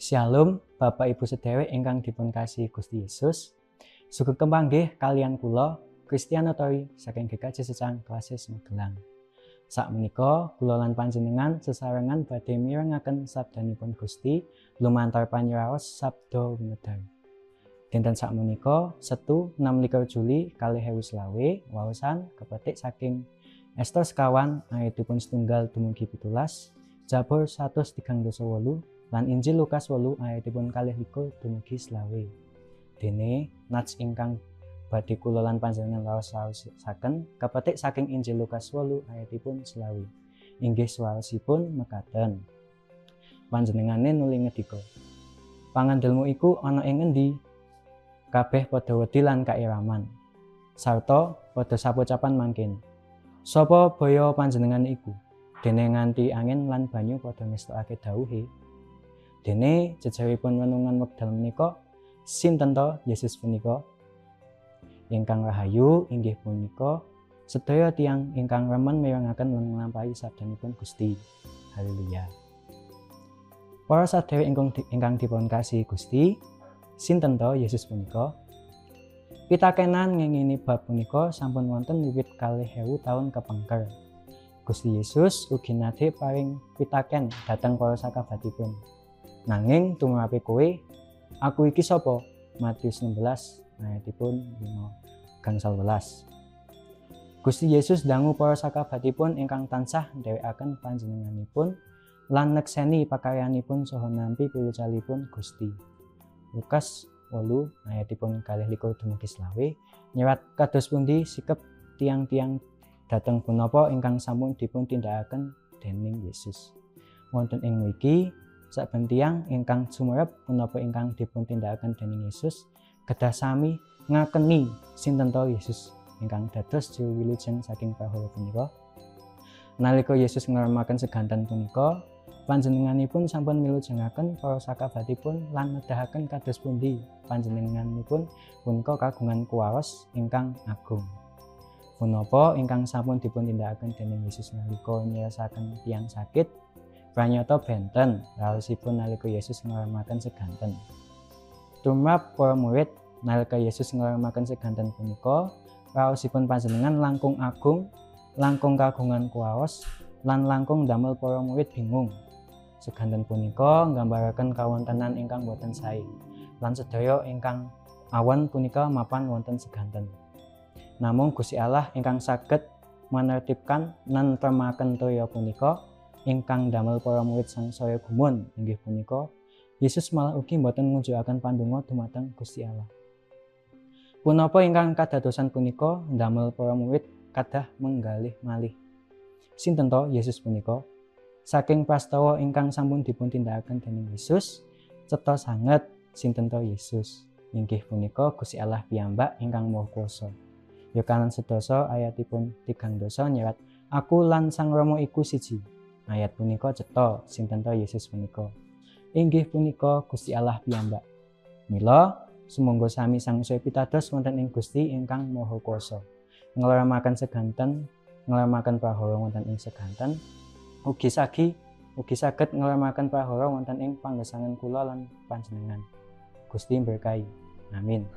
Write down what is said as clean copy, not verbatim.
Shalom, Bapak Ibu sedherek ingkang dipunkasihi Gusti Yesus. Sugeng kepanggih kalian kula Kristiana Tori saking GKJ Secang Klasis Magelang. Sakmenika kula lan panjenengan sesarengan badhe mirengaken sabdanipun Gusti lumantar panyraos sabda winedhar. Dinten sakmenika Setu 26 Juli 2020 waosan kepetik saking Ester sekawan ayatipun setunggal dumugi 17, Jabur 138 lan Injil Lukas 8 ayatipun 21 dumugi 20. Dene nats ingkang badhe kula lan panjenengan raos-raosaken kapetik saking Injil Lukas 8 ayatipun 20. Inggih swaosipun mekaten. Panjenengane nuli ngedika, "Pangandelmu iku ana ing endi?" Kabeh padha wedi lan kairaman. Sarta padha sapocapan mangkin, "Sapa baya panjenengane iku?" Dene nganti angin lan banyu padha ngestokake dawuhe. Dene jejeripun renungan wekdal menika, sinten to Yesus punika? Ingkang rahayu inggih punika sedaya tiyang ingkang remen mirengaken lan nglampahi sabdanipun Gusti. Haleluya. Para sadherek ingkang dipunkasihi Gusti, sinten to Yesus punika? Pitakenan ngingini bab punika sampun wonten wiwit 2000 taun kepengker. Gusti Yesus ugi nate paring pitaken dhateng para sakabatipun. Nanging tumrape kowe, aku iki sapa? Matius 16 ayatipun 5-11. Gusti Yesus dangu para sakabatipun ingkang tansah ndherekaken panjenenganipun lan nekseni pakaryanipun saha nampi piwucalipun Gusti. Lukas 8 ayatipun 21 dumugi 20 nyerat kados pundi sikep tiang-tiang dhateng punapa ingkang sampun dipun tindakaken dening Yesus. Wonten ing mriki saben tiyang ingkang sumerep punapa ingkang dipun tindakaken dening Yesus kedah sami ngakeni sinten to Yesus ingkang dados juru wilujeng saking prahara punika. Nalika Yesus ngremaken seganten punika, panjenenganipun sampun milujengaken para sakabatipun lan nedahaken kados pundi panjenenganipun punika kagungan kuwaos ingkang agung. Punapa ingkang sampun dipun tindakaken dening Yesus nalika nyerasaken tiyang sakit pranyata benten raosipun nalika Yesus ngremaken seganten. Tumrap para murid nalika Yesus ngremaken seganten punika, raosipun panjenengan langkung agung, langkung kagungan kuwaos, lan langkung damel para murid bingung. Seganten punika nggambaraken kawontenan ingkang boten sae, lan sedaya ingkang awan punika mapan wonten seganten. Namung Gusti Allah ingkang saged manertibkan nentremaken toya punika ingkang damel para murid sangsaya gumun inggih punika Yesus malah ugi boten ngunjukaken pandonga dumateng Gusti Allah. Punapa ingkang kadadosan punika damel para murid kadah menggalih malih. Sinten to Yesus punika? Saking prastawa ingkang sampun dipun tindakaken dening Yesus, cetha sanget sinten to Yesus. Inggih punika Gusti Allah piyambak ingkang Maha Kuwasa. Yohanes 11 ayatipun 3 nyerat, "Aku lan Sang Rama iku siji." Ayat punika cetha sinten to Yesus punika. Inggih punika Gusti Allah piyambak. Mila sumangga sami sangsaya pitados wonten ing Gusti ingkang Maha Kuwasa. Ngloremaken seganten, ngloremaken prahara wonten ing seganten, ugi saged ngloremaken prahara wonten ing panggesangan kula lan panjenengan. Gusti berkahi. Amin.